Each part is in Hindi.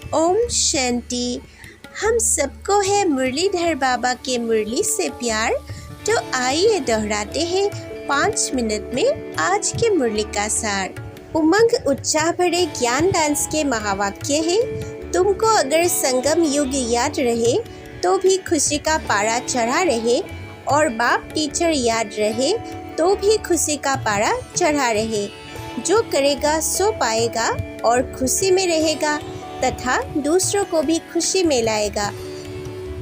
ओम शांति। हम सबको है मुरलीधर बाबा के मुरली से प्यार। तो आइए दोहराते हैं 5 मिनट में आज के मुरली का सार। उमंग उत्साह भरे ज्ञान डांस के महावाक्य है। तुमको अगर संगम युग याद रहे तो भी खुशी का पारा चढ़ा रहे, और बाप टीचर याद रहे तो भी खुशी का पारा चढ़ा रहे। जो करेगा सो पाएगा और खुशी में रहेगा तथा दूसरों को भी खुशी में लाएगा।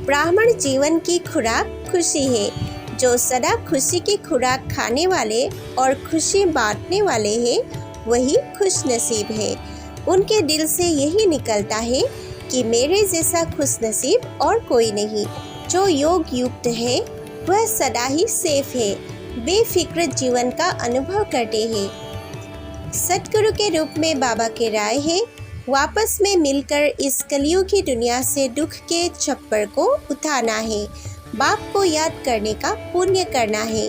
ब्राह्मण जीवन की खुराक खुशी है। जो सदा खुशी की खुराक खाने वाले और खुशी बांटने वाले हैं वही खुश नसीब है। उनके दिल से यही निकलता है कि मेरे जैसा खुश नसीब और कोई नहीं। जो योग युक्त है वह सदा ही सेफ है, बेफिक्र जीवन का अनुभव करते हैं। सतगुरु के रूप में बाबा के राय है वापस में मिलकर इस कलयुग की दुनिया से दुख के छप्पर को उठाना है। बाप को याद करने का पुण्य करना है।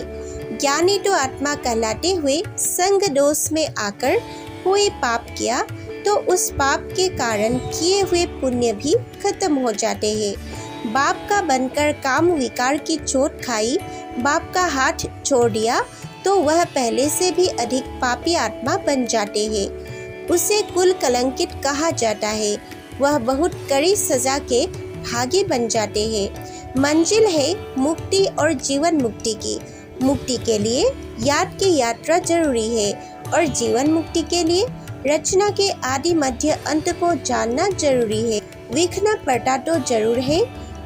ज्ञानी तो आत्मा कहलाते हुए संग दोष में आकर कोई पाप किया तो उस पाप के कारण किए हुए पुण्य भी खत्म हो जाते हैं। बाप का बनकर काम विकार की चोट खाई, बाप का हाथ छोड़ दिया तो वह पहले से भी अधिक पापी आत्मा बन जाते हैं। उसे कुल कलंकित कहा जाता है। वह बहुत कड़ी सजा के भागी बन जाते हैं। मंजिल है मुक्ति और जीवन मुक्ति की। मुक्ति के लिए याद की यात्रा जरूरी है और जीवन मुक्ति के लिए रचना के आदि मध्य अंत को जानना जरूरी है। विघ्न पड़ता तो जरूर है।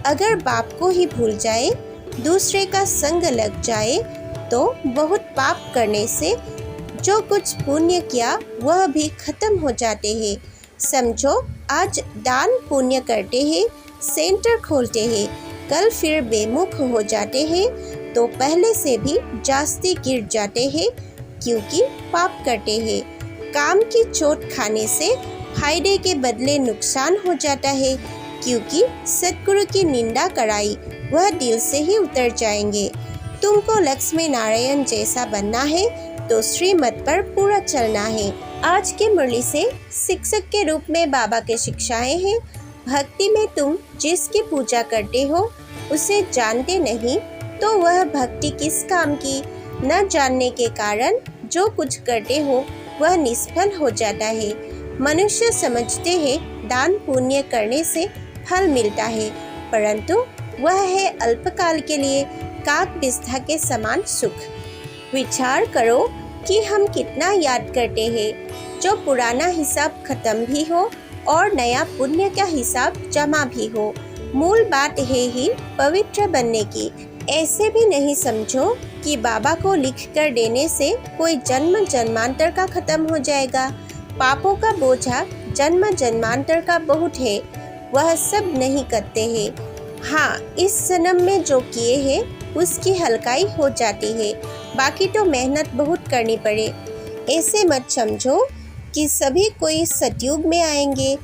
अगर बाप को ही भूल जाए, दूसरे का संग लग जाए तो बहुत पाप करने से जो कुछ पुण्य किया वह भी खत्म हो जाते हैं। समझो, आज दान पुण्य करते हैं, सेंटर खोलते हैं, कल फिर बेमुख हो जाते हैं तो पहले से भी जास्ती गिर जाते हैं क्योंकि पाप करते हैं। काम की चोट खाने से फायदे के बदले नुकसान हो जाता है क्योंकि सतगुरु की निंदा कराई वह दिल से ही उतर जाएंगे। तुमको लक्ष्मी नारायण जैसा बनना है तो श्रीमत पर पूरा चलना है। आज के मुरली से शिक्षक के रूप में बाबा के शिक्षाएं हैं। भक्ति में तुम जिसकी पूजा करते हो उसे जानते नहीं तो वह भक्ति किस काम की। न जानने के कारण जो कुछ करते हो वह निष्फल हो जाता है। मनुष्य समझते हैं दान पुण्य करने से फल मिलता है, परंतु वह है अल्पकाल के लिए काक बिस्था के समान सुख। विचार करो कि हम कितना याद करते हैं। जो पुराना हिसाब खत्म भी हो और नया पुण्य का हिसाब जमा भी हो। मूल बात है ही पवित्र बनने की। ऐसे भी नहीं समझो कि बाबा को लिख कर देने से कोई जन्म जन्मांतर का खत्म हो जाएगा। पापों का बोझा जन्म जन्मांतर का बहुत है, वह सब नहीं करते हैं। हाँ, इस जन्म में जो किए हैं उसकी हल्काई हो जाती है, बाकी तो मेहनत बहुत करनी पड़े। ऐसे मत समझो कि सभी कोई सतयुग में आएंगे।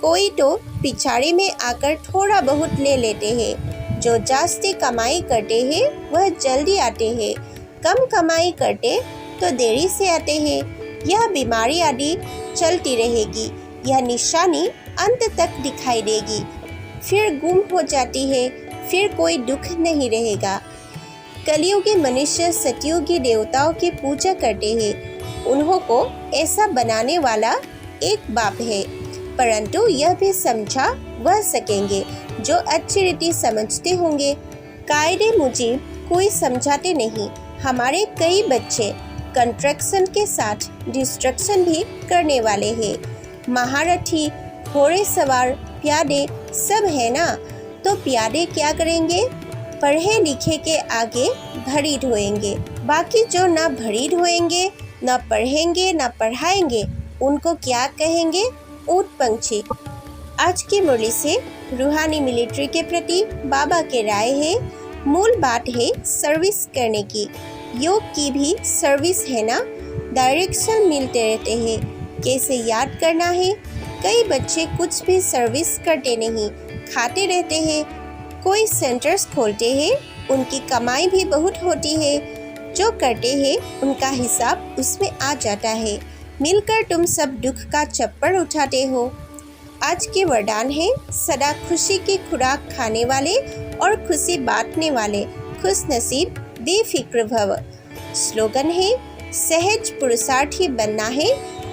कोई तो पिछाड़ी में आकर थोड़ा बहुत ले लेते हैं। जो जास्ती कमाई करते हैं वह जल्दी आते हैं, कम कमाई करते तो देरी से आते हैं। यह बीमारी आदि चलती रहेगी। यह निशानी अंत तक दिखाई देगी, फिर गुम हो जाती है, फिर कोई दुख नहीं रहेगा। कलयुगी मनुष्य सतयुगी देवताओं की पूजा करते हैं। उन्हों को ऐसा बनाने वाला एक बाप है, परंतु यह भी समझा वह सकेंगे जो अच्छी रीति समझते होंगे। कायदे मुजीब कोई समझाते नहीं। हमारे कई बच्चे कंस्ट्रक्शन के साथ डिस्ट्रक्शन भी करने वाले हैं। महारथी, घोड़े सवार, प्यादे सब है ना, तो प्यादे क्या करेंगे? पढ़े लिखे के आगे भरी ढोएंगे। बाकी जो ना भरी ढोएंगे, ना पढ़ेंगे, ना पढ़ाएंगे, उनको क्या कहेंगे? ऊँट पंछी। आज की मुरली से रूहानी मिलिट्री के प्रति बाबा के राय है। मूल बात है सर्विस करने की। योग की भी सर्विस है ना। डायरेक्शन मिलते रहते हैं, कैसे याद करना है। कई बच्चे कुछ भी सर्विस करते नहीं, खाते रहते हैं। कोई सेंटर्स खोलते हैं, उनकी कमाई भी बहुत होती है। जो करते हैं उनका हिसाब उसमें आ जाता है। मिलकर तुम सब दुख का चप्पड़ उठाते हो। आज के वरदान है सदा खुशी की खुराक खाने वाले और खुशी बांटने वाले खुश नसीब बेफिक्र भव। स्लोगन है सहज पुरुषार्थ ही बनना है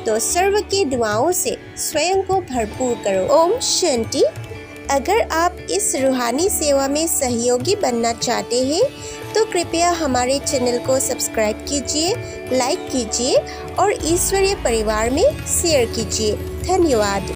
तो सर्व की दुआओं से स्वयं को भरपूर करो। ओम शांति। अगर आप इस रूहानी सेवा में सहयोगी बनना चाहते हैं तो कृपया हमारे चैनल को सब्सक्राइब कीजिए, लाइक कीजिए और ईश्वरीय परिवार में शेयर कीजिए। धन्यवाद।